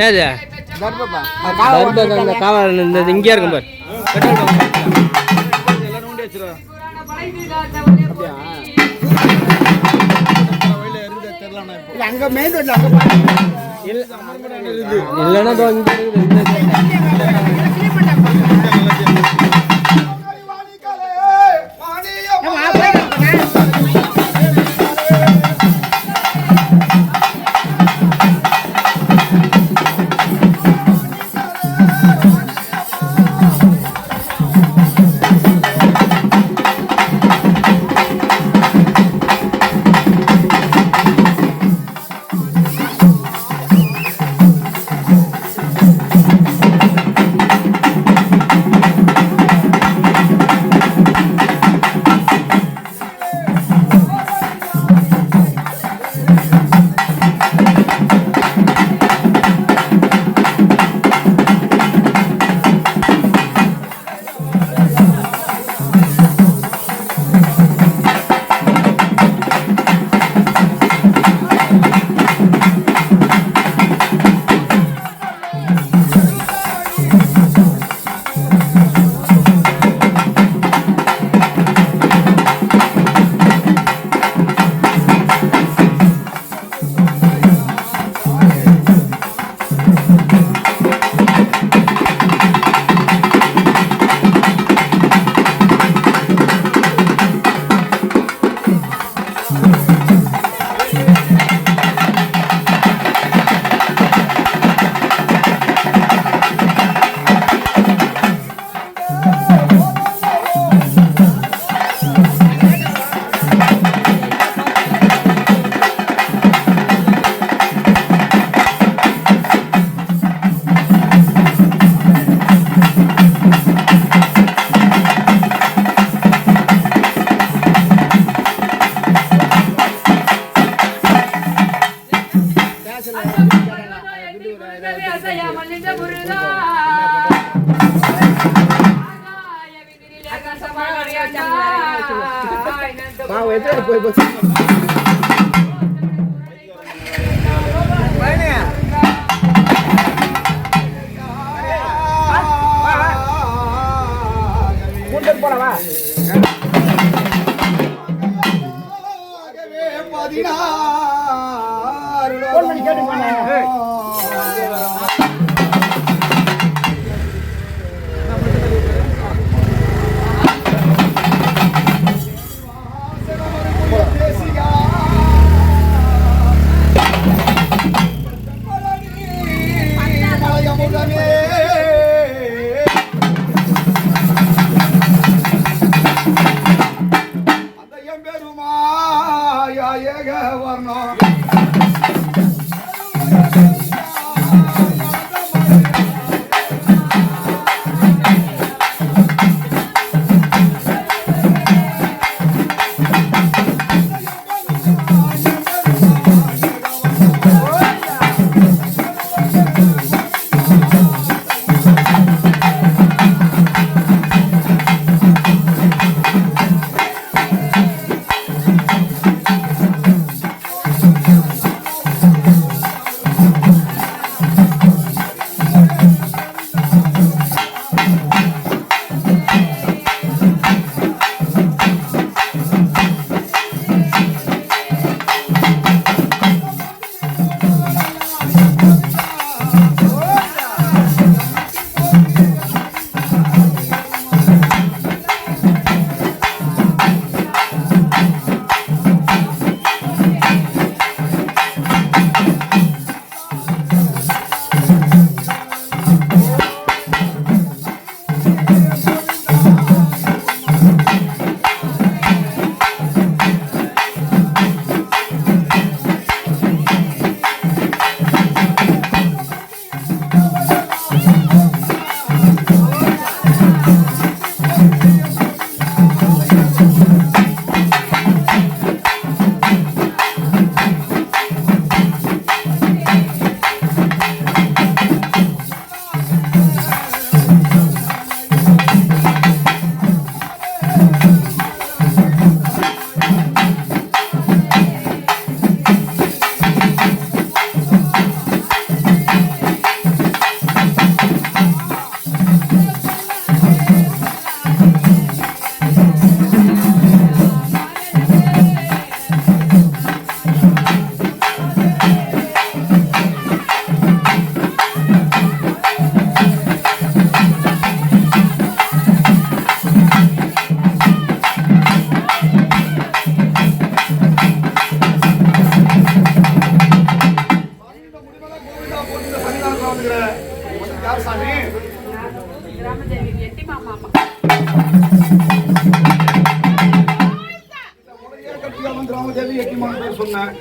ஏது காவல் இங்கே இருக்கும் பார் அங்க மெயின் ரோட்ல இல்லைன்னா வந்துக்கிற யார் சாமி? கிராமதேவி எட்டி மாமா கிராமதேவி எட்டிமான் பேர் சொன்னேன்.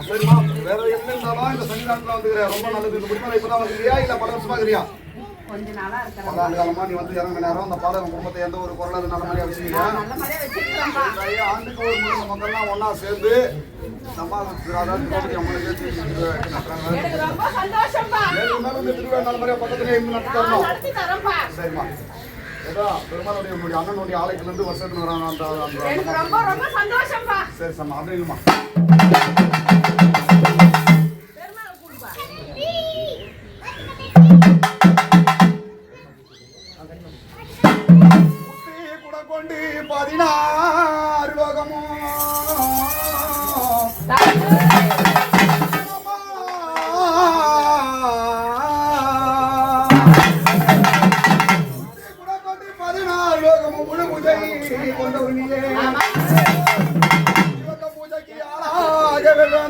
சரிம்மா, வேற எங்க இருந்தாலும் இந்த சன்னிதானத்துல வந்துக்கிற ரொம்ப நல்லது. இந்த குடும்பம் இப்பதான் வந்துக்கிறியா இல்ல பல வருஷமா இருக்கிறியா? கொஞ்ச நாளா இருக்கறேன். பல காலமா நீ வந்து இறங்க நேரம் அந்த பாடம் குடும்பத்தை எந்த ஒரு குரல் அது நல்ல மாதிரியா வச்சுக்கீங்க. நல்ல மாதிரியா வச்சிருக்கேன்பா. ஆண்டுக்கு ஒரு முறை நம்ம மக்கள்லாம் ஒன்னா சேர்ந்து நம்ம எனக்கு ரொம்ப சந்தோஷம்பா. நல்ல மாதிரியா பக்கத்துல இருந்து நடத்தி தரேன்பா. சரிம்மா, ஏதோ பெருமாளுடைய உங்களுடைய அண்ணனுடைய ஆலயத்துல இருந்து வருஷத்துக்கு வராங்க அந்த எனக்கு ரொம்ப ரொம்ப சந்தோஷம்பா. சரி சம்மா, அப்படி இல்லைம்மா. பெருமாளை கூடுப்பா. கூட கொண்டு 16 லோகமும்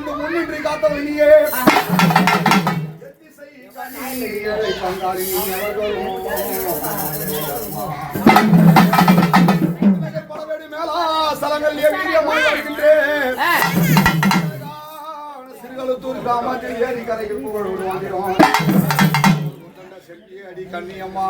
முன்னின்றி காத்தவனியே படவேடி மேலா ஸ்தலங்கள் வீரியமாயிருக்கின்றேன். சிறுகளுத்தூர் கிராமத்தில் ஏரி கரைக்கு புகழ் விடுவாங்கிறோம். செல்வி அடி கண்ணியம்மா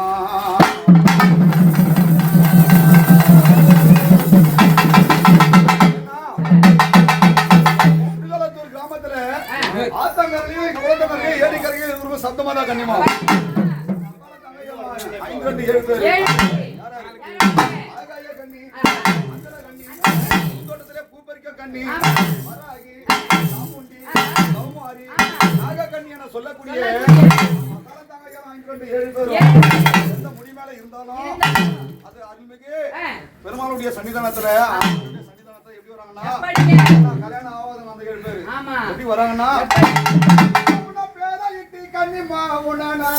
ஆத்தங்கரையும் குளத்தங்கரையும் ஏரிக்கரையும் சத்தமா தான் கண்ணியமா 5 2 7 பேர் கண்ணி தோட்டத்திலே பூ பறிக்க கண்ணி மராகி சாமுண்டி கௌமாரி நாகக்கண்ணி என சொல்லக்கூடிய 5 2 7 பேர் எந்த முடி மேல இருந்தாலும் அது அருள்மிகு பெருமாளுடைய சன்னிதானத்துல எப்படி வராங்கன்னா கல்யாணம் ஆகாத அந்த 7 பேர் எப்படி வராங்கன்னா பேரை இட்டி கண்ணிமா உணனா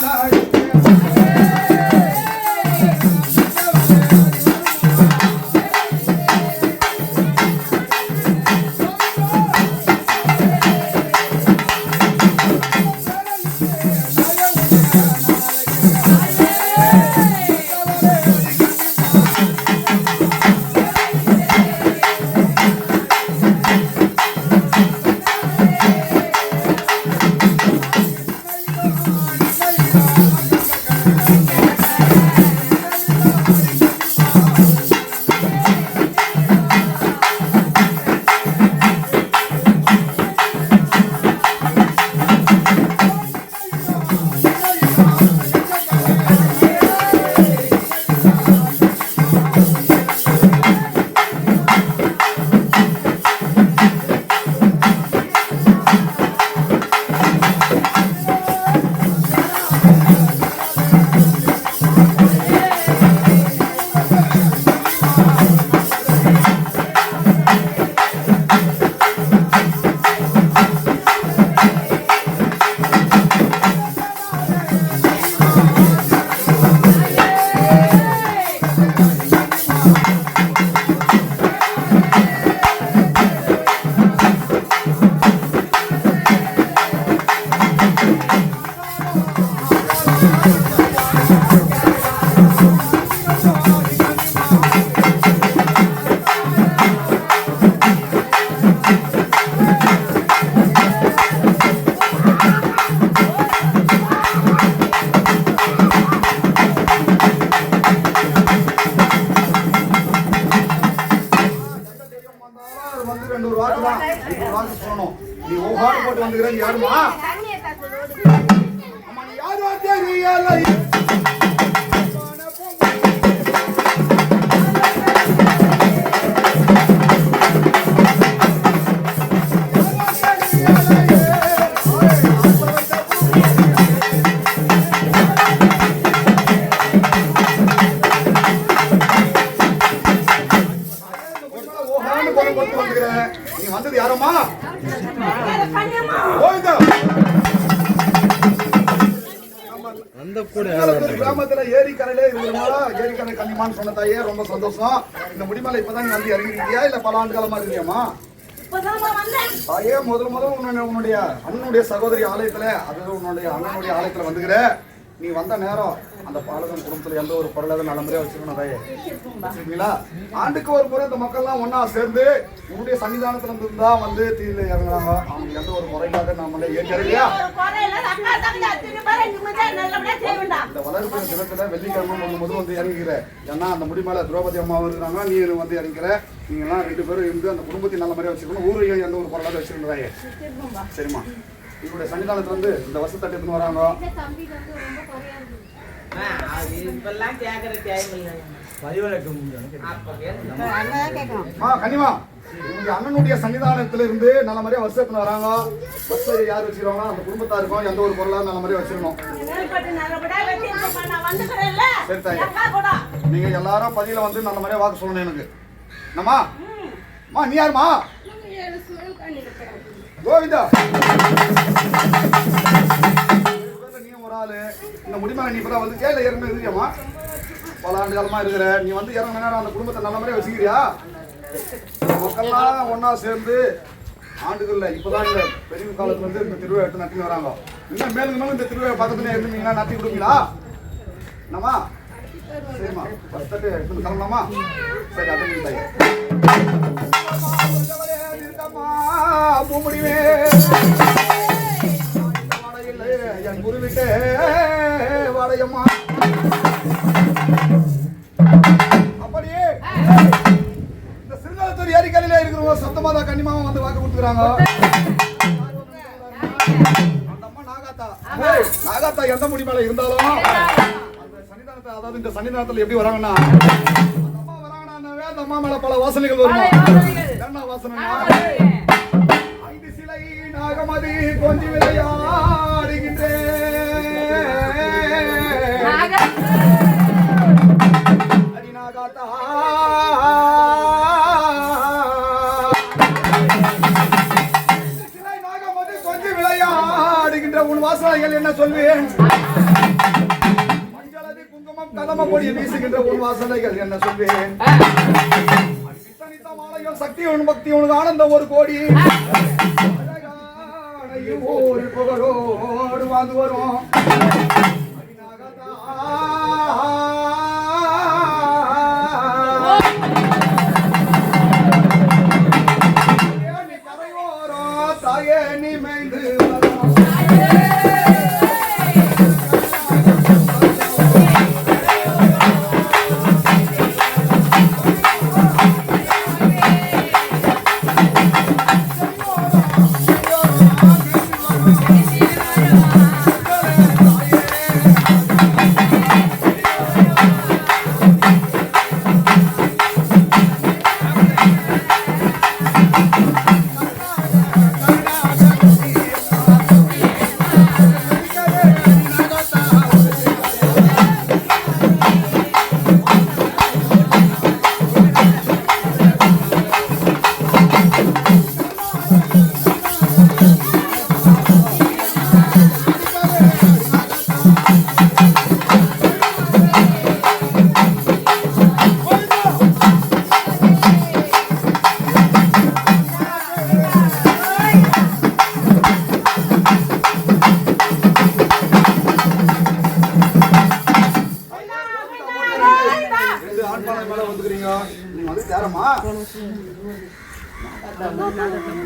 நீ ஓஹாடு போட்டு வந்துக்கிறேன் யாருமா யாரோ தெரியல நீ வந்தது யாரம்மா கிராமத்துல ஏரிக்கரையிலே ஏரிக்கரை கன்னிமான்னு சொன்ன தாயே ரொம்ப சந்தோஷம். இந்த முடிமலை இப்பதான் வந்து இறங்கிருக்கியா இல்ல பல ஆண்டு காலமா இருக்கியாமா? தாயே முதல்ல உன்னுடைய அண்ணனுடைய சகோதரி ஆலயத்துல அதாவது உன்னுடைய அண்ணனுடைய ஆலயத்துல வந்துக்கிற நீ வந்த நேரம் அந்த பாலகன் குடும்பத்துல எந்த ஒரு பொருளாதார நல்லமுறையா வச்சுக்கணும் தாயே சரிங்களா? ஆண்டுக்கு ஒரு முறை இந்த மக்கள்லாம் ஒன்னா சேர்ந்து உன்னுடைய சன்னிதானத்துல இருந்து தான் வந்து தீயில இறங்குறாங்க. அவங்க எந்த ஒரு முறைக்காக நம்மளே ஏற்கலையா இந்த வளர்ப்பு தினத்துல வெள்ளிக்கிழமை முதல் வந்து இறங்கிக்கிற. ஏன்னா அந்த முடி மேல திரௌபதி அம்மா இருக்கிறாங்க, நீ வந்து இறங்கிக்கிற. நீங்க எல்லாம் 2 பேரும் இருந்து அந்த குடும்பத்தை நல்ல மாதிரியா வச்சுக்கணும். ஊரையும் எந்த ஒரு பொருளாதார வச்சுக்கணும் தாயே சரிம்மா? இவருடைய சன்னிதானத்துல இருந்து இந்த வருஷத்தட்டு எடுத்துன்னு வராங்க. கனிமா உங்க அண்ணனுடைய சன்னிதானத்துல இருந்து நல்ல மாதிரியா வருஷத்துல வராங்க. வருஷம் யார் வச்சிருவாங்க அந்த குடும்பத்தா இருக்கும். எந்த ஒரு பொருளா நல்ல மாதிரியா வச்சிருக்கணும். சரி தாயே நீங்க எல்லாரும் பதில வந்து நல்ல மாதிரியா வாக்கு சொல்லணும் எனக்கு. என்னம்மா மா நீ யாருமா? கோவிந்தா நீ ஒரு ஆளு இந்த முடிமா நீ இப்பதான் வந்து கேள்வி ஏற்கனவே இருக்கியாமா? பல ஆண்டு காலமா இருக்கிற நீ வந்து இறங்க நேரம் அந்த குடும்பத்தை நல்ல மாதிரியா வச்சுக்கிறியா? மக்கள்லாம் ஒன்னா சேர்ந்து ஆண்டுகள்ல இப்பதான் இந்த பெரிய காலத்துல இருந்து இந்த திருவிழா எடுத்து நடத்தி வராங்க. இன்னும் மேலும் மேலும் இந்த திருவிழா பக்கத்துல இருந்தீங்கன்னா நடத்தி கொடுப்பீங்களா? என்னம்மா சரிம்மா ஃபர்ஸ்ட் எடுத்து கிளம்பலாமா? சரி அது பூமுடிவே என் குருவிட்டே வாழையம்மா. அப்படியே இந்த சிறுநாளத்தூர் ஏரிக்கரையில இருக்கிறவங்க சத்தமா தான் கன்னிமாவும் வந்து வாக்கு கொடுத்துக்கிறாங்க. அந்த அம்மா நாகாத்தா எந்த முடி மேல இருந்தாலும் அந்த சன்னிதானத்தை அதாவது இந்த சன்னிதானத்துல எப்படி வராங்கன்னா அந்த அம்மா வராங்கன்னாவே அந்த அம்மா மேல பல வாசனைகள் வருமா? என்ன வாசனை? நாகமதி கொஞ்சி விளையாடுகின்றேன் அடிநாகாத்தா சிலை நாகமதி கொஞ்சி விளையாடுகின்ற உன் வாசனைகள் என்ன சொல்வேன்? மஞ்சளதி குங்குமம் கதம பொடி வீசுகின்ற உன் வாசனைகள் என்ன சொல்வேன்? மாலையும் சக்தி உன் பக்தி உனக்கு ஆனந்தம் 1 கோடி ஊர் புகழோடு வாழ்ந்து வரும். தாயே நீ மைந்து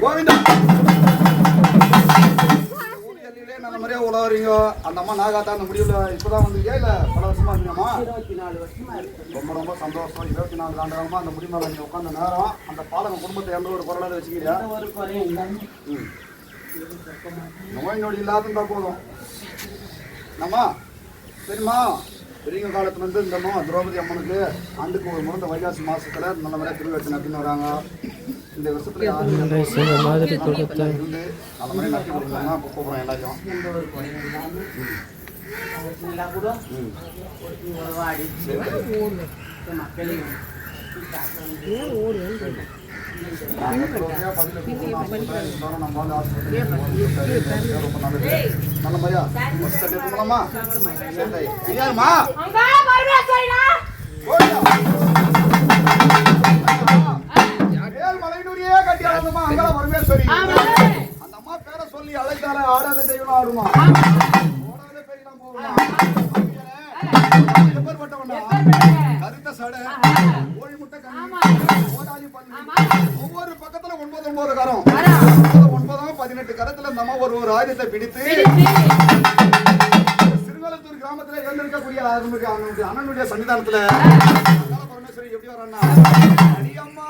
கோவிந்தா நல்ல மாதிரியா உழவறீங்க. அந்த அம்மா நாகாத்தா அந்த முடிவுல இப்பதான் வந்தீங்க இல்ல பல வருஷமா இருக்கீங்கம்மா? 24 வருஷமா இருக்கு. ரொம்ப சந்தோஷம். 24 ஆண்டு காலமா அந்த முடி மேல நீங்க உட்கார்ந்த நேரம் அந்த பாலகம் குடும்பத்தை எந்த ஒரு பொருளாத வச்சுக்கிறியா? ஒரு குறையும் இல்ல. நோய் நொடி இல்லாத போதும் நம்மா சரிம்மா. பெரிய காலத்துல இருந்து இந்த திரௌபதி அம்மனுக்கு ஆண்டுக்கு ஒரு முறை வைகாசி மாசத்துல நல்ல மாதிரியா திருவிழா நடத்தின்னு வராங்க. இந்த வருஷத்துல இருந்து நல்ல மாதிரி நடத்தி கொடுக்குறாங்க. கூப்பிடுறோம் எல்லாரையும். நல்ல மாதிரியா எடுத்துக்கலாமா? சரியாருமா? மலைநூரியே கட்டி அழந்தமா அங்கே பரமேஸ்வரி அந்த அம்மா பேரை சொல்லி அழைத்தாலே ஆடாத தெய்வம் ஆடுமா ஓடாத பெரியலாம் போகுமா எப்பேற்பட்டவனா கருத்த சடை கோழி முட்டை கண்ணி ஓடாலி பண்ணி ஒவ்வொரு பக்கத்துல 9 கரம் 9 18 கரத்துல நம்ம ஒரு ஆயுதத்தை பிடித்து சிறுவலத்தூர் கிராமத்துல இருந்திருக்கக்கூடிய அண்ணனுடைய சன்னிதானத்துல பரமேஸ்வரி எப்படி வரான்னா அடியம்மா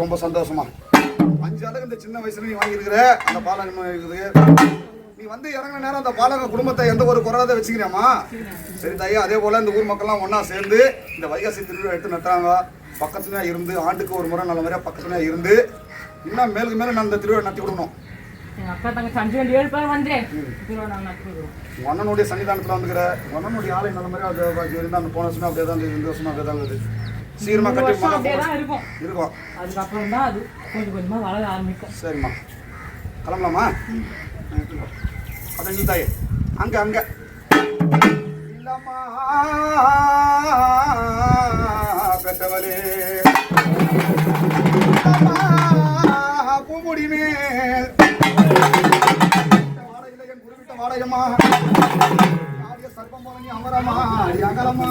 ரொம்ப சந்தோஷமா 5 அளவு இந்த சின்ன வயசுல நீ வாங்கியிருக்கிற அந்த பாலகம் இருக்குது. நீ வந்து இறங்கின நேரம் அந்த பாலக குடும்பத்தை எந்த ஒரு குறையாத வச்சுக்கிறியாமா? சரி தாயா, அதே போல இந்த ஊர் மக்கள்லாம் ஒன்னா சேர்ந்து இந்த வைகாசி திருவிழா எடுத்து நட்டுறாங்க. பக்கத்துலயா இருந்து ஆண்டுக்கு ஒரு முறை நல்ல மாதிரியா பக்கத்துலயா இருந்து இன்னும் மேலுக்கு மேல நான் இந்த திருவிழா நடத்தி கொடுக்கணும். அண்ணனுடைய சன்னிதானத்துல வந்துக்கிற அண்ணனுடைய ஆலை நல்ல மாதிரி அது இருந்தா அந்த போன வருஷமே அப்படியே தான் 2 வருஷமா அப்படியே தான் இருக்குது. சீக்கிரமா கட்டி இருக்கும். அதுக்கப்புறம் தான் அது கொஞ்சம் கொஞ்சமா வளர ஆரம்பிக்கும். சரிம்மா, கிளம்பலாமா? அதான் நீ தாயே அங்க அங்க இல்லம்மா பெற்றவளே பூமுடி மேல் வாடையில என் குறிப்பிட்ட வாடையம்மா ஆடிய சர்ப்பம் போல நீ அமரமா அடி அகலமா